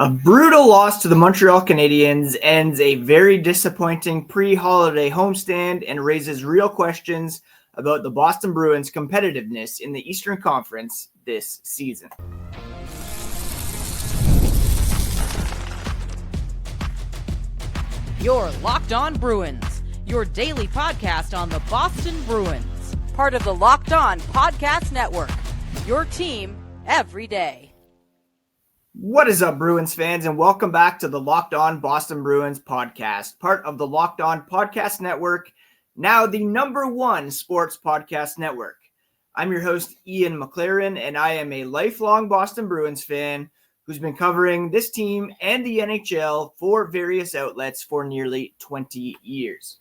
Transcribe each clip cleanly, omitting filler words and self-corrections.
A brutal loss to the Montreal Canadiens ends a very disappointing pre-holiday homestand and raises real questions about the Boston Bruins' competitiveness in the Eastern Conference this season. You're Locked On Bruins, your daily podcast on the Boston Bruins, part of the Locked On Podcast Network, your team every day. What is up, Bruins fans, and welcome back to the Locked On Boston Bruins podcast, part of the Locked On Podcast Network, now the #1 sports podcast network. I'm your host, Ian McLaren, and I am a lifelong Boston Bruins fan who's been covering this team and the NHL for various outlets for nearly 20 years.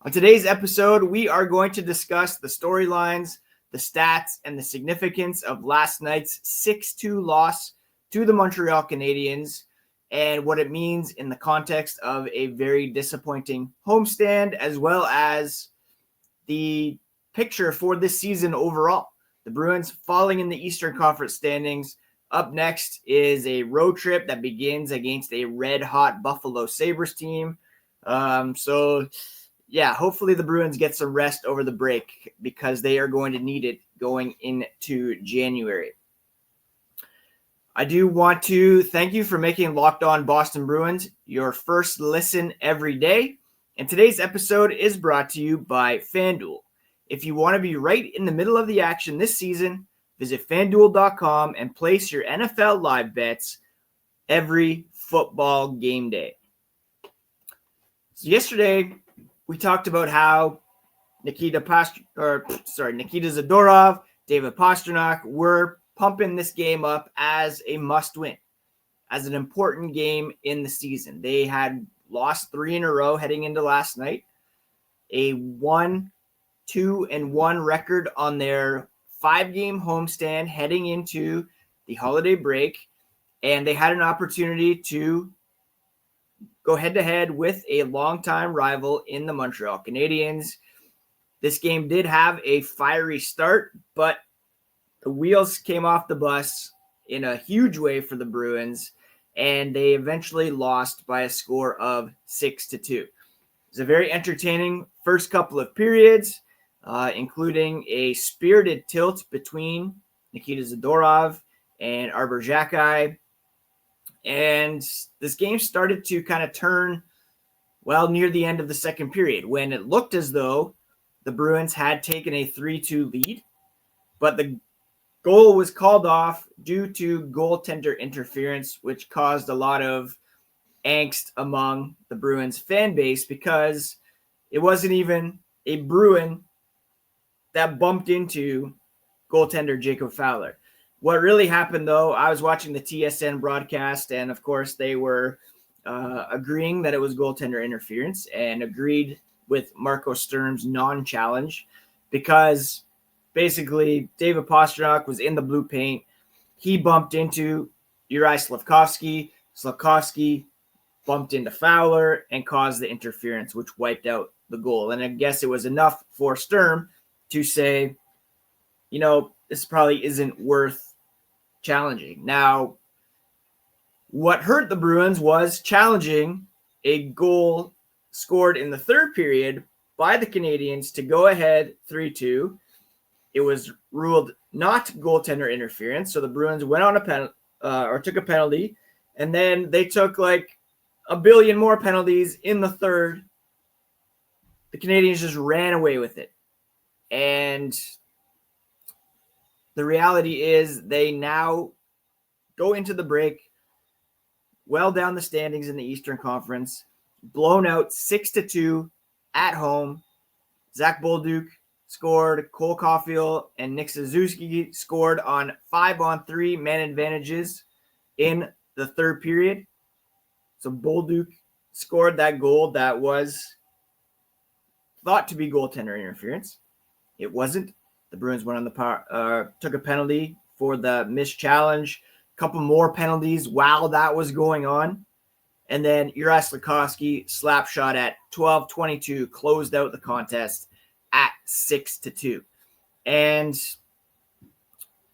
On today's episode, we are going to discuss the storylines, the stats, and the significance of last night's 6-2 loss to the Montreal Canadiens and what it means in the context of a very disappointing homestand, as well as the picture for this season overall. The Bruins falling in the Eastern Conference standings. Up next is a road trip that begins against a red-hot Buffalo Sabres team. Hopefully the Bruins get some rest over the break because they are going to need it going into January. I do want to thank you for making Locked On Boston Bruins your first listen every day. And today's episode is brought to you by FanDuel. If you want to be right in the middle of the action this season, visit FanDuel.com and place your NFL live bets every football game day. So yesterday, we talked about how Nikita Zadorov, David Pastrnak were pumping this game up as a must-win, as an important game in the season. They had lost 3 in a row heading into last night, a 1-2-1 record on their 5-game homestand heading into the holiday break, and they had an opportunity to go head-to-head with a longtime rival in the Montreal Canadiens. This game did have a fiery start, but the wheels came off the bus in a huge way for the Bruins, and they eventually lost by a score of 6-2. It was a very entertaining first couple of periods, including a spirited tilt between Nikita Zadorov and Arber Xhekaj. And this game started to kind of turn, near the end of the second period, when it looked as though the Bruins had taken a 3-2 lead, but the goal was called off due to goaltender interference, which caused a lot of angst among the Bruins fan base because it wasn't even a Bruin that bumped into goaltender Jacob Fowler. What really happened, though, I was watching the TSN broadcast, and of course they were agreeing that it was goaltender interference and agreed with Marco Sturm's non-challenge because basically David Pastrnak was in the blue paint. He bumped into Juraj Slafkovsky. Slafkovsky bumped into Fowler and caused the interference, which wiped out the goal. And I guess it was enough for Sturm to say, this probably isn't worth challenging. Now, what hurt the Bruins was challenging a goal scored in the third period by the Canadiens to go ahead 3-2. It was ruled not goaltender interference, so the Bruins went on took a penalty, and then they took like a billion more penalties in the third. The Canadiens just ran away with it, and the reality is they now go into the break well down the standings in the Eastern Conference, blown out 6-2 at home. Zach Bolduc scored, Cole Caulfield and Nick Suzuki scored on 5-on-3 man advantages in the third period. So Bolduc scored that goal that was thought to be goaltender interference. It wasn't. The Bruins went on the power, took a penalty for the missed challenge, a couple more penalties while that was going on. And then Juraj Slafkovsky slap shot at 12:22 closed out the contest at 6-2. And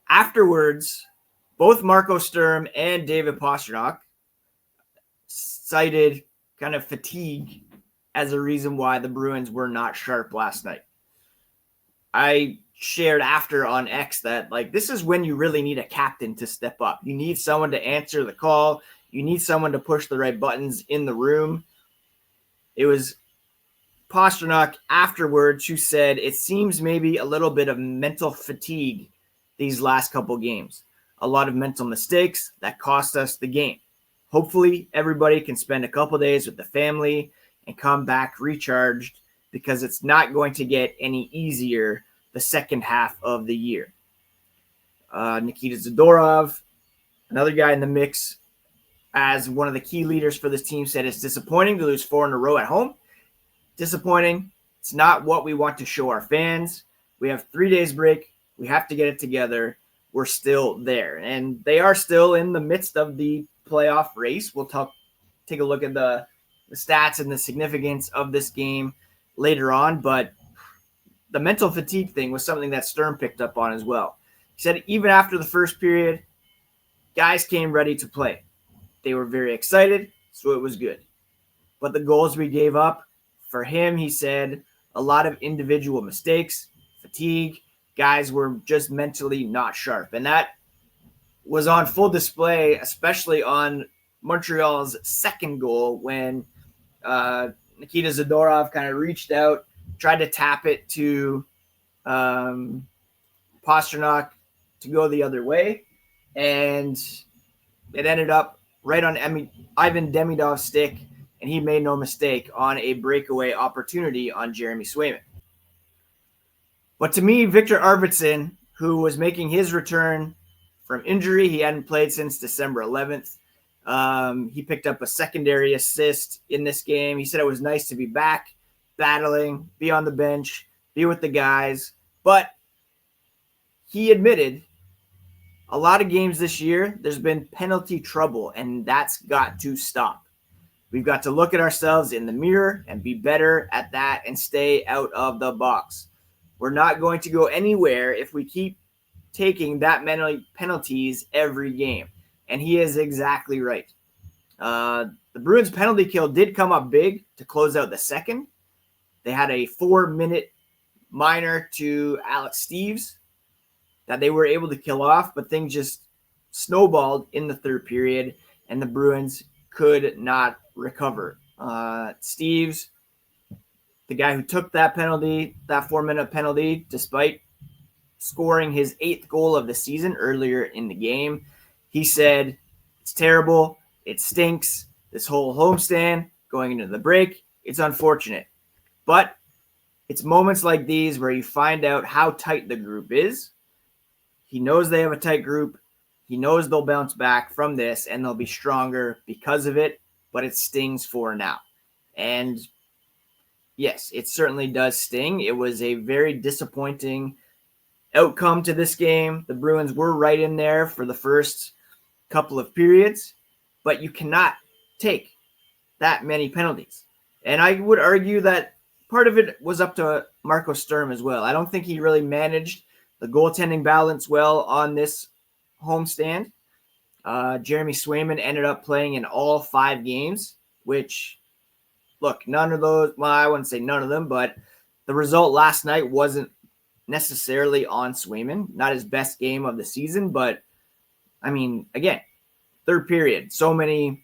afterwards, both Marco Sturm and David Pastrnak cited kind of fatigue as a reason why the Bruins were not sharp last night. I shared after on X that this is when you really need a captain to step up. You need someone to answer the call. You need someone to push the right buttons in the room. It was Pastrnak afterwards who said it seems maybe a little bit of mental fatigue these last couple games. A lot of mental mistakes that cost us the game. Hopefully everybody can spend a couple days with the family and come back recharged, because it's not going to get any easier the second half of the year. Nikita Zadorov, another guy in the mix as one of the key leaders for this team, said it's disappointing to lose 4 in a row at home. Disappointing. It's not what we want to show our fans. We have 3 days break. We have to get it together. We're still there. And they are still in the midst of the playoff race. We'll take a look at the stats and the significance of this game later on, but the mental fatigue thing was something that Sturm picked up on as well. He said even after the first period, guys came ready to play. They were very excited, so it was good. But the goals we gave up, for him, he said, a lot of individual mistakes, fatigue, guys were just mentally not sharp. And that was on full display, especially on Montreal's second goal when Nikita Zadorov kind of reached out, tried to tap it to Pastrnak to go the other way, and it ended up right on Ivan Demidov's stick, and he made no mistake on a breakaway opportunity on Jeremy Swayman. But to me, Victor Arvidsson, who was making his return from injury, he hadn't played since December 11th. He picked up a secondary assist in this game. He said it was nice to be back, battling, be on the bench, be with the guys. But he admitted a lot of games this year, there's been penalty trouble, and that's got to stop. We've got to look at ourselves in the mirror and be better at that and stay out of the box. We're not going to go anywhere if we keep taking that many penalties every game. And he is exactly right. The Bruins penalty kill did come up big to close out the second. They had a 4-minute minor to Alex Steeves that they were able to kill off, but things just snowballed in the third period, and the Bruins could not recover. Steeves, the guy who took that penalty, that 4-minute penalty, despite scoring his 8th goal of the season earlier in the game, he said, it's terrible, it stinks, this whole homestand going into the break, it's unfortunate. But it's moments like these where you find out how tight the group is. He knows they have a tight group. He knows they'll bounce back from this and they'll be stronger because of it, but it stings for now. And yes, it certainly does sting. It was a very disappointing outcome to this game. The Bruins were right in there for the first couple of periods, but you cannot take that many penalties. And I would argue that part of it was up to Marco Sturm as well. I don't think he really managed the goaltending balance well on this homestand. Jeremy Swayman ended up playing in all 5 games, which, look, none of those, well, I wouldn't say none of them, but the result last night wasn't necessarily on Swayman. Not his best game of the season, but, I mean, again, third period, so many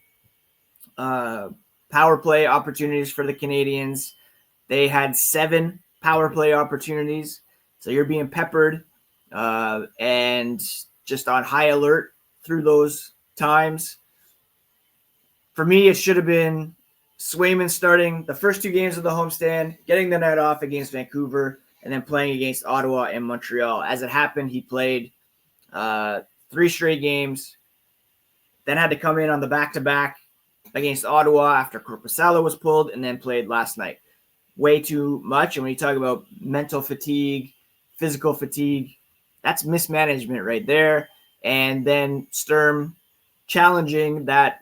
power play opportunities for the Canadiens. They had 7 power play opportunities, so you're being peppered and just on high alert through those times. For me, it should have been Swayman starting the first 2 games of the homestand, getting the night off against Vancouver, and then playing against Ottawa and Montreal. As it happened, he played 3 straight games, then had to come in on the back-to-back against Ottawa after Korpisalo was pulled, and then played last night. Way too much. And when you talk about mental fatigue, physical fatigue, that's mismanagement right there. And then Sturm challenging that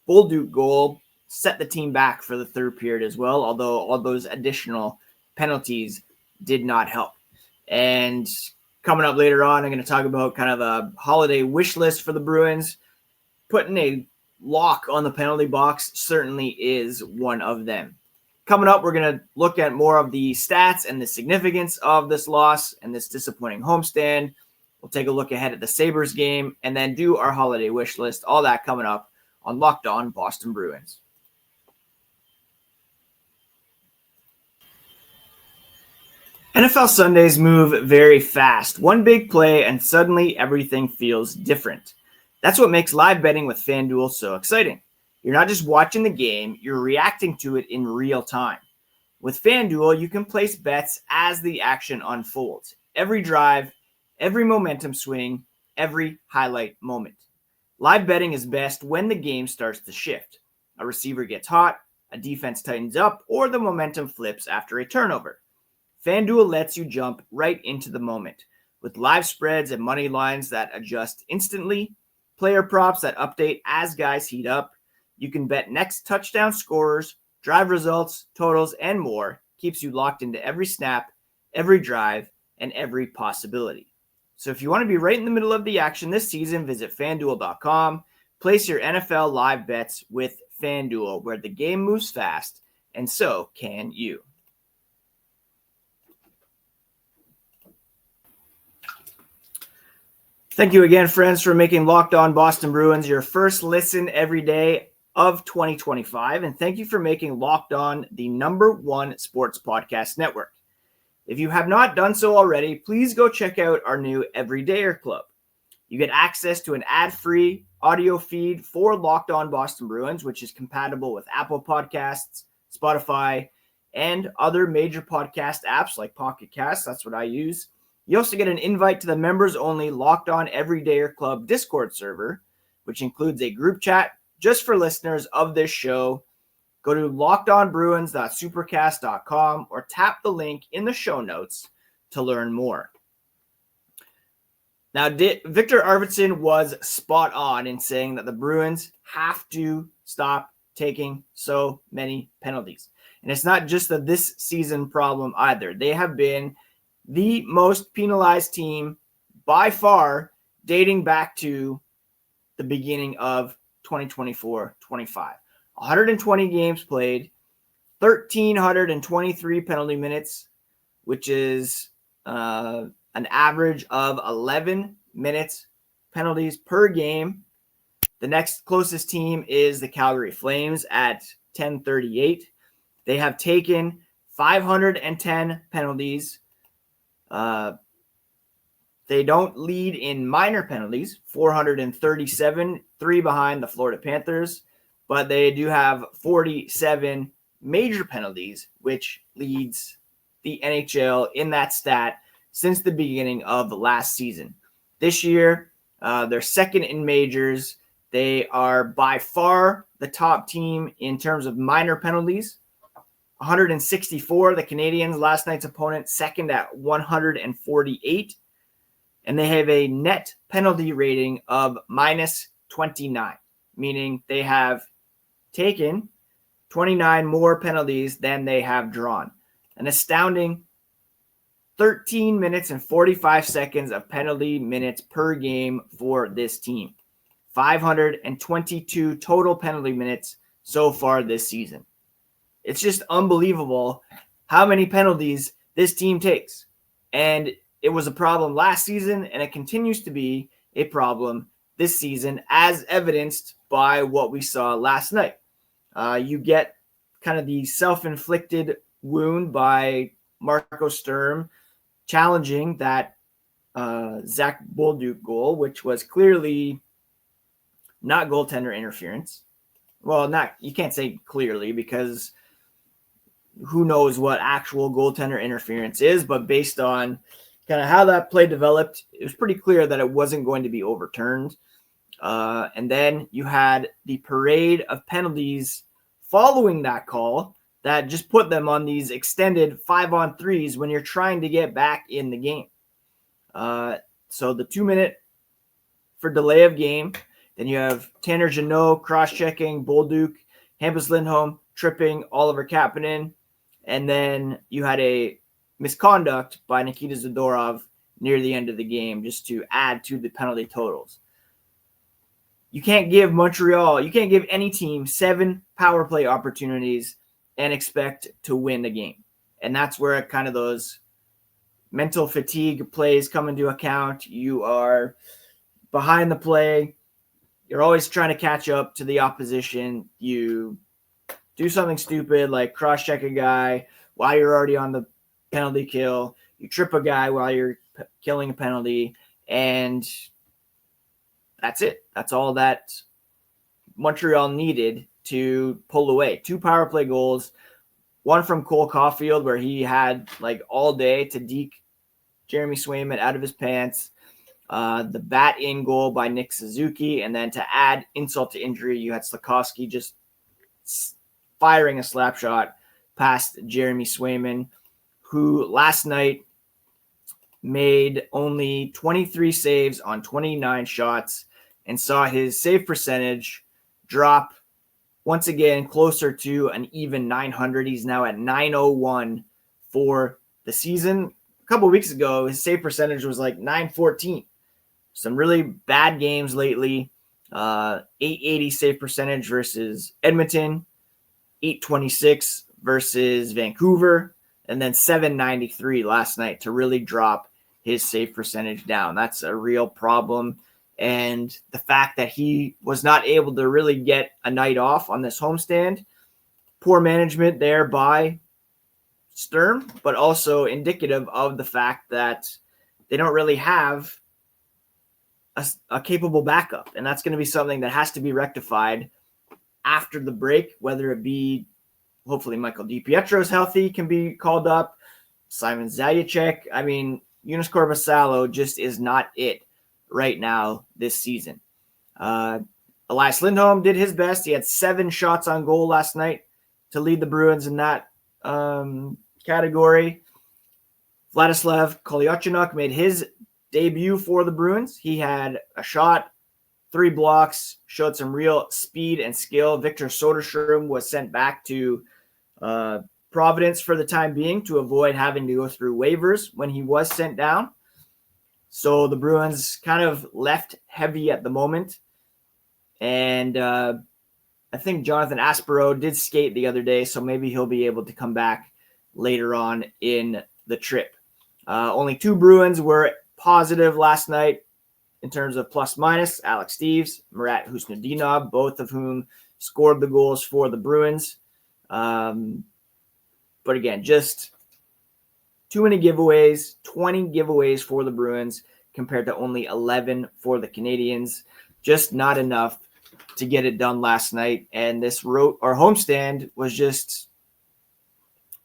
Bolduc goal set the team back for the third period as well, although all those additional penalties did not help. And coming up later on, I'm going to talk about kind of a holiday wish list for the Bruins, putting a lock on the penalty box certainly is one of them. Coming up, we're going to look at more of the stats and the significance of this loss and this disappointing homestand. We'll take a look ahead at the Sabres game and then do our holiday wish list. All that coming up on Locked On Boston Bruins. NFL Sundays move very fast. One big play and suddenly everything feels different. That's what makes live betting with FanDuel so exciting. You're not just watching the game, you're reacting to it in real time. With FanDuel, you can place bets as the action unfolds. Every drive, every momentum swing, every highlight moment. Live betting is best when the game starts to shift. A receiver gets hot, a defense tightens up, or the momentum flips after a turnover. FanDuel lets you jump right into the moment with live spreads and money lines that adjust instantly, player props that update as guys heat up. You can bet next touchdown scorers, drive results, totals, and more. Keeps you locked into every snap, every drive, and every possibility. So if you want to be right in the middle of the action this season, visit FanDuel.com. Place your NFL live bets with FanDuel, where the game moves fast, and so can you. Thank you again, friends, for making Locked On Boston Bruins your first listen every day of 2025. And thank you for making Locked On the #1 sports podcast network. If you have not done so already, please go check out our new Everydayer Club. You get access to an ad-free audio feed for Locked On Boston Bruins, which is compatible with Apple Podcasts, Spotify, and other major podcast apps like Pocket Casts. That's what I use. You also get an invite to the members-only Locked On Everydayer Club Discord server, which includes a group chat just for listeners of this show. Go to lockedonbruins.supercast.com or tap the link in the show notes to learn more. Now, Victor Arvidsson was spot on in saying that the Bruins have to stop taking so many penalties. And it's not just a this season problem either. They have been the most penalized team by far dating back to the beginning of 2024-25. 120 games played, 1,323 penalty minutes, which is an average of 11 minutes penalties per game. The next closest team is the Calgary Flames at 1038. They have taken 510 penalties. They don't lead in minor penalties, 437, 3 behind the Florida Panthers, but they do have 47 major penalties, which leads the NHL in that stat since the beginning of the last season. This year, they're second in majors. They are by far the top team in terms of minor penalties. 164, the Canadiens, last night's opponent, second at 148. And they have a net penalty rating of -29, meaning they have taken 29 more penalties than they have drawn. An astounding 13 minutes and 45 seconds of penalty minutes per game for this team. 522 total penalty minutes so far this season. It's just unbelievable how many penalties this team takes. And it was a problem last season, and it continues to be a problem this season, as evidenced by what we saw last night. You get kind of the self-inflicted wound by Marco Sturm challenging that Zach Bolduc goal, which was clearly not goaltender interference. Well, you can't say clearly because who knows what actual goaltender interference is, but based on kind of how that play developed, it was pretty clear that it wasn't going to be overturned. And then you had the parade of penalties following that call that just put them on these extended 5-on-3s when you're trying to get back in the game. So the 2-minute for delay of game, then you have Tanner Jeannot cross-checking Bolduc, Hampus Lindholm tripping Oliver Kapanen, and then you had a misconduct by Nikita Zadorov near the end of the game just to add to the penalty totals. you can't give any team 7 power play opportunities and expect to win the game. And that's where kind of those mental fatigue plays come into account. You are behind the play. You're always trying to catch up to the opposition. You do something stupid like cross-check a guy while you're already on the penalty kill. You trip a guy while you're killing a penalty, and that's it. That's all that Montreal needed to pull away. 2 power play goals, one from Cole Caulfield where he had like all day to deke Jeremy Swayman out of his pants. The bat in goal by Nick Suzuki, and then to add insult to injury, you had Slakowski just firing a slap shot past Jeremy Swayman, who last night made only 23 saves on 29 shots and saw his save percentage drop once again closer to an even 900. He's now at 901 for the season. A couple of weeks ago, his save percentage was like 914. Some really bad games lately. 880 save percentage versus Edmonton, 826 versus Vancouver, and then 793 last night to really drop his save percentage down. That's a real problem. And the fact that he was not able to really get a night off on this homestand, poor management there by Sturm, but also indicative of the fact that they don't really have a capable backup. And that's going to be something that has to be rectified after the break, whether it be hopefully Michael DiPietro's healthy, can be called up, Simon Zajac. I mean, Jonas Korpisalo just is not it right now this season. Elias Lindholm did his best. He had 7 shots on goal last night to lead the Bruins in that category. Vladislav Kolyachonok made his debut for the Bruins. He had a shot, 3 blocks, showed some real speed and skill. Victor Soderstrom was sent back to Providence for the time being to avoid having to go through waivers when he was sent down. So the Bruins kind of left heavy at the moment. And I think Jonathan Aspero did skate the other day, so maybe he'll be able to come back later on in the trip. Only 2 Bruins were positive last night in terms of plus minus. Alex Steeves, Murat Husnudinov, both of whom scored the goals for the Bruins. But again, just too many giveaways, 20 giveaways for the Bruins compared to only 11 for the Canadiens. Just not enough to get it done last night. And this homestand was just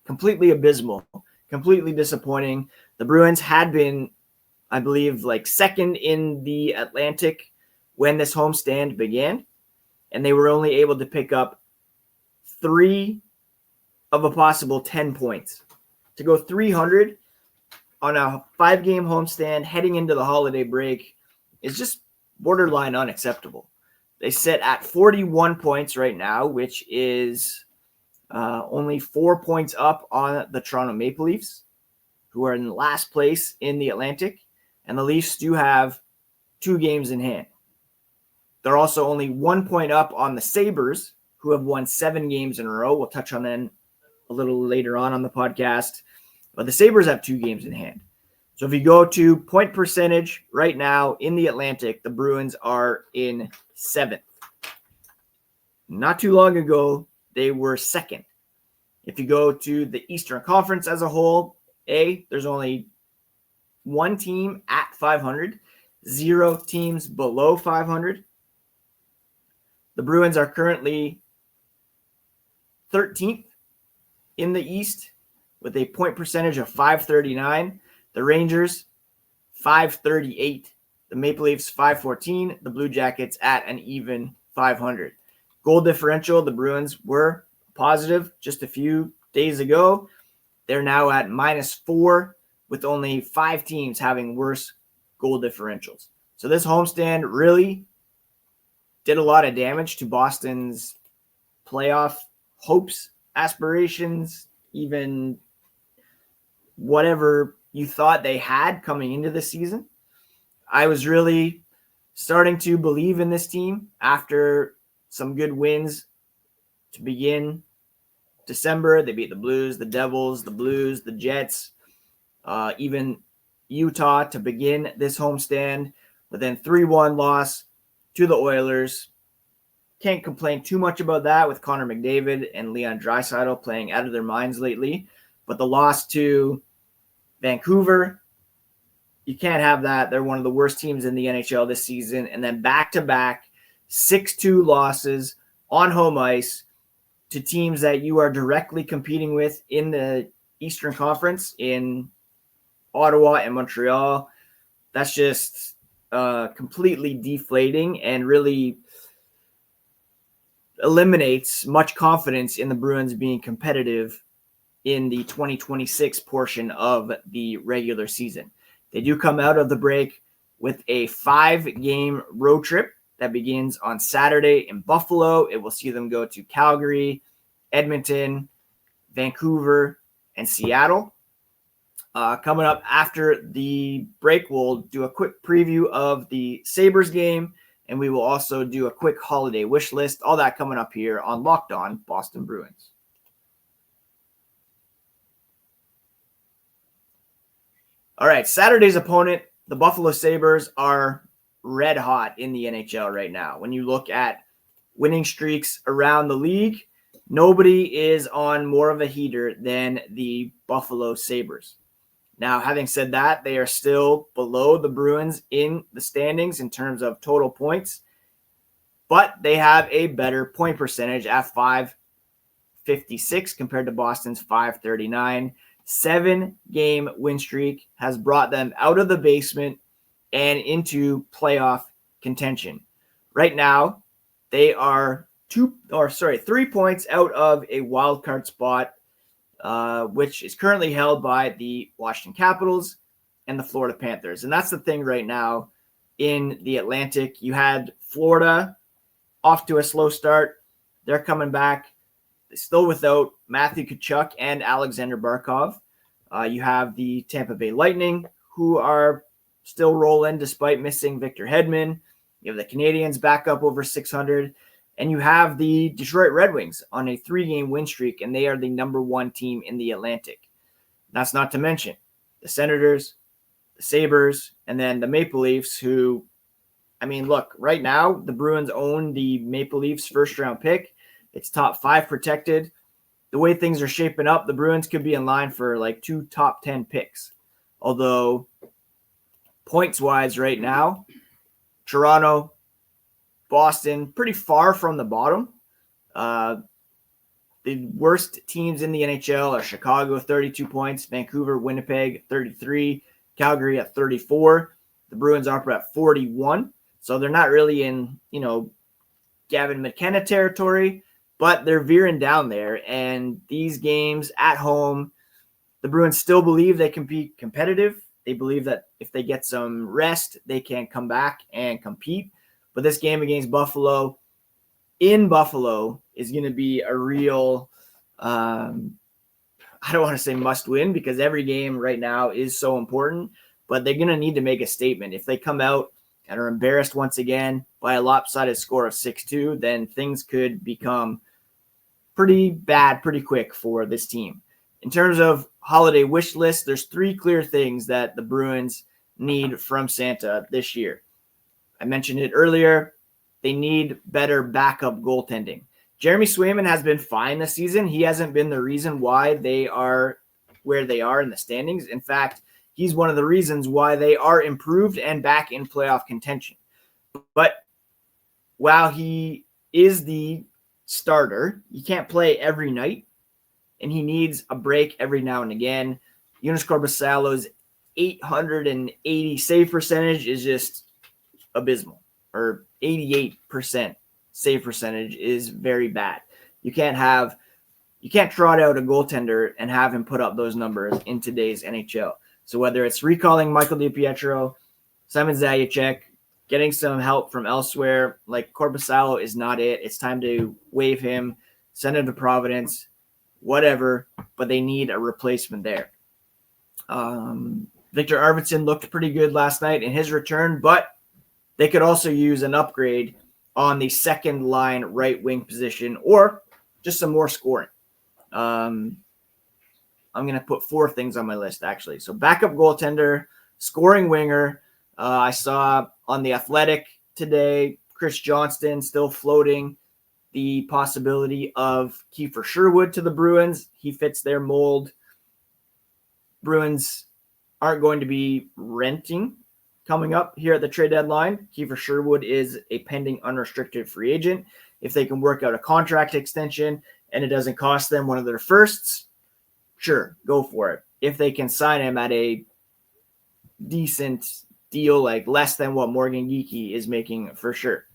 completely abysmal, completely disappointing. The Bruins had been, I believe, like second in the Atlantic when this homestand began, and they were only able to pick up 3 of a possible 10 points. To go 300 on a 5-game homestand heading into the holiday break is just borderline unacceptable. They sit at 41 points right now, which is only 4 points up on the Toronto Maple Leafs, who are in last place in the Atlantic. And the Leafs do have 2 games in hand. They're also only 1 point up on the Sabres, who have won 7 games in a row. We'll touch on them a little later on the podcast. But the Sabres have 2 games in hand. So if you go to point percentage right now in the Atlantic, the Bruins are in 7th. Not too long ago, they were 2nd. If you go to the Eastern Conference as a whole, there's only 1 team at 500, 0 teams below 500. The Bruins are currently 13th in the East with a point percentage of .539. The Rangers, 538. The Maple Leafs, 514. The Blue Jackets at an even 500. Goal differential, the Bruins were positive just a few days ago. They're now at -4 with only 5 teams having worse goal differentials. So this homestand really did a lot of damage to Boston's playoff hopes, aspirations, even whatever you thought they had coming into the season. I was really starting to believe in this team after some good wins to begin December. They beat the Blues, the Devils, the Blues, the Jets, even Utah to begin this homestand, but then 3-1 loss to the Oilers. Can't complain too much about that with Connor McDavid and Leon Draisaitl playing out of their minds lately. But the loss to Vancouver, you can't have that. They're one of the worst teams in the NHL this season. And then back-to-back 6-2 losses on home ice to teams that you are directly competing with in the Eastern Conference in Ottawa and Montreal. That's just completely deflating and really eliminates much confidence in the Bruins being competitive in the 2026 portion of the regular season. They do come out of the break with a 5-game road trip that begins on Saturday in Buffalo. It will see them go to Calgary, Edmonton, Vancouver, and Seattle. Coming up after the break, we'll do a quick preview of the Sabres game, and we will also do a quick holiday wish list. All that coming up here on Locked On Boston Bruins. All right, Saturday's opponent, the Buffalo Sabres, are red hot in the NHL right now. When you look at winning streaks around the league, nobody is on more of a heater than the Buffalo Sabres. Now, having said that, they are still below the Bruins in the standings in terms of total points, but they have a better point percentage at .556 compared to Boston's .539. 7-game win streak has brought them out of the basement and into playoff contention. Right now, they are 3 points out of a wild card spot, which is currently held by the Washington Capitals and the Florida Panthers. And that's the thing right now in the Atlantic. You had Florida off to a slow start. They're coming back. They're still without Matthew Tkachuk and Alexander Barkov. You have the Tampa Bay Lightning, who are still rolling despite missing Victor Hedman. You have the Canadiens back up over 600. And you have the Detroit Red Wings on a 3-game win streak, and they are the number 1 team in the Atlantic. That's not to mention the Senators, the Sabres, and then the Maple Leafs, who, I mean, look, right now, the Bruins own the Maple Leafs first-round pick. It's top 5 protected. The way things are shaping up, the Bruins could be in line for like 2 top 10 picks. Although, points-wise right now, Toronto, Boston, pretty far from the bottom. The worst teams in the NHL are Chicago, 32 points, Vancouver, Winnipeg, 33, Calgary at 34. The Bruins are up at 41. So they're not really in, Gavin McKenna territory, but they're veering down there. And these games at home, the Bruins still believe they can be competitive. They believe that if they get some rest, they can come back and compete. But this game against Buffalo in Buffalo is going to be a real, I don't want to say must win because every game right now is so important, but they're going to need to make a statement. If they come out and are embarrassed once again by a lopsided score of 6-2, then things could become pretty bad pretty quick for this team. In terms of holiday wish list, there's 3 clear things that the Bruins need from Santa this year. I mentioned it earlier. They need better backup goaltending. Jeremy Swayman has been fine this season. He hasn't been the reason why they are where they are in the standings. In fact, he's one of the reasons why they are improved and back in playoff contention. But while he is the starter, he can't play every night, and he needs a break every now and again. Jonas Korpisalo's 880 save percentage is just abysmal, or 88% save percentage is very bad. You can't trot out a goaltender and have him put up those numbers in today's NHL. So whether it's recalling Michael DiPietro, Simon Zajac, getting some help from elsewhere, like Korpisalo is not it. It's time to waive him, send him to Providence, whatever, but they need a replacement there. Victor Arvidsson looked pretty good last night in his return, but they could also use an upgrade on the second line right wing position, or just some more scoring. I'm going to put 4 things on my list, actually. So backup goaltender, scoring winger. I saw on The Athletic today, Chris Johnston still floating the possibility of Kiefer Sherwood to the Bruins. He fits their mold. Bruins aren't going to be renting coming up here at the trade deadline. Kiefer Sherwood is a pending unrestricted free agent. If they can work out a contract extension and it doesn't cost them one of their firsts, sure, go for it. If they can sign him at a decent deal, like less than what Morgan Geekie is making, for sure.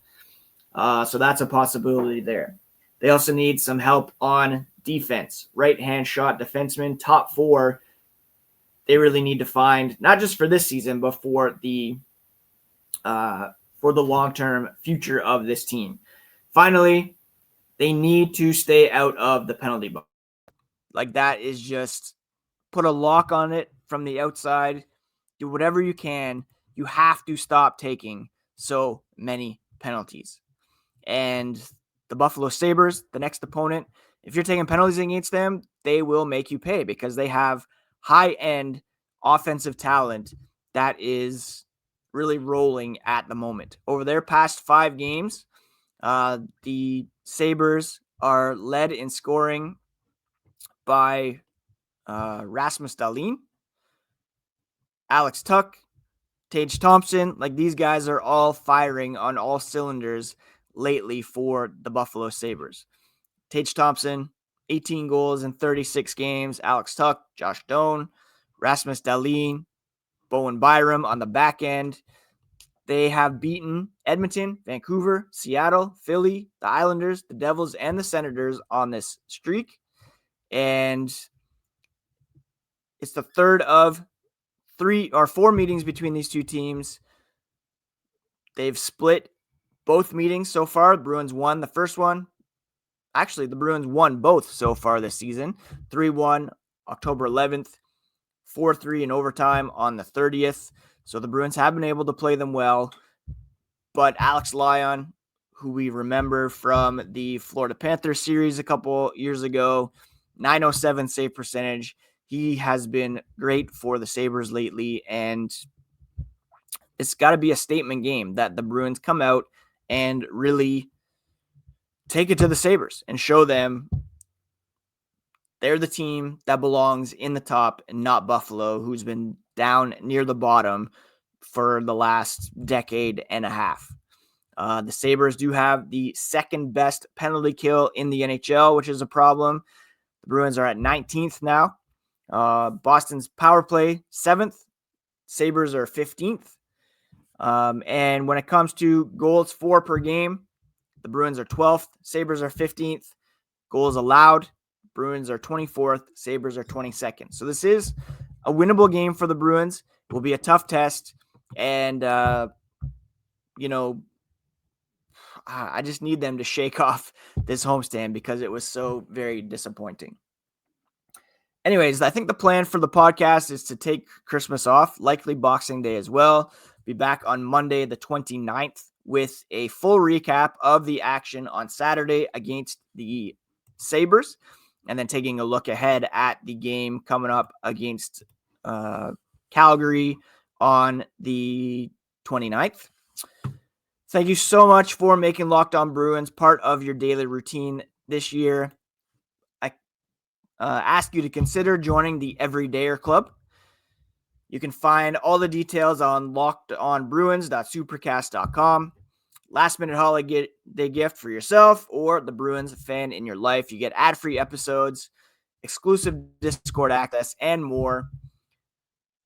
So that's a possibility there. They also need some help on defense. Right-hand shot defenseman, top 4. They really need to find, not just for this season, but for the long-term future of this team. Finally, they need to stay out of the penalty box. Like, that is just put a lock on it from the outside. Do whatever you can. You have to stop taking so many penalties. And the Buffalo Sabres, the next opponent, if you're taking penalties against them, they will make you pay because they have high-end offensive talent that is really rolling at the moment. Over their past 5 games, the Sabres are led in scoring by Rasmus Dahlin, Alex Tuch, Tage Thompson. Like, these guys are all firing on all cylinders lately for the Buffalo Sabres. Tage Thompson, 18 goals in 36 games. Alex Tuch, Josh Doan, Rasmus Dahlin, Bowen Byram on the back end. They have beaten Edmonton, Vancouver, Seattle, Philly, the Islanders, the Devils, and the Senators on this streak. And it's the third of 3 or 4 meetings between these two teams. They've split both meetings so far. The Bruins won the first one. Actually, the Bruins won both so far this season. 3-1 October 11th, 4-3 in overtime on the 30th. So the Bruins have been able to play them well. But Alex Lyon, who we remember from the Florida Panthers series a couple years ago, .907 save percentage. He has been great for the Sabres lately, and it's got to be a statement game that the Bruins come out and really take it to the Sabres and show them they're the team that belongs in the top and not Buffalo, who's been down near the bottom for the last decade and a half. The Sabres do have the second best penalty kill in the NHL, which is a problem. The Bruins are at 19th now. Boston's power play 7th. Sabres are 15th. And when it comes to goals for per game, the Bruins are 12th. Sabres are 15th. Goals allowed, Bruins are 24th. Sabres are 22nd. So this is a winnable game for the Bruins. It will be a tough test. And, I just need them to shake off this homestand because it was so very disappointing. Anyways, I think the plan for the podcast is to take Christmas off, likely Boxing Day as well. Be back on Monday, the 29th, with a full recap of the action on Saturday against the Sabres, and then taking a look ahead at the game coming up against Calgary on the 29th. Thank you so much for making Locked On Bruins part of your daily routine this year. I ask you to consider joining the Everydayer Club. You can find all the details on lockedonbruins.supercast.com. Last minute holiday gift for yourself or the Bruins fan in your life. You get ad-free episodes, exclusive Discord access, and more.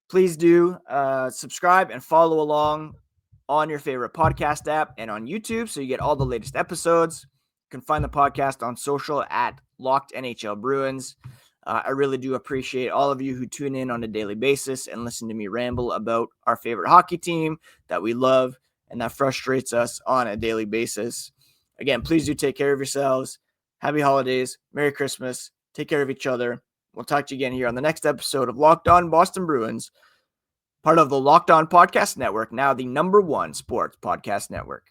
Please do subscribe and follow along on your favorite podcast app and on YouTube so you get all the latest episodes. You can find the podcast on social at Locked NHL Bruins. I really do appreciate all of you who tune in on a daily basis and listen to me ramble about our favorite hockey team that we love and that frustrates us on a daily basis. Again, please do take care of yourselves. Happy holidays. Merry Christmas. Take care of each other. We'll talk to you again here on the next episode of Locked On Boston Bruins. part of the Locked On Podcast Network, now the #1 sports podcast network.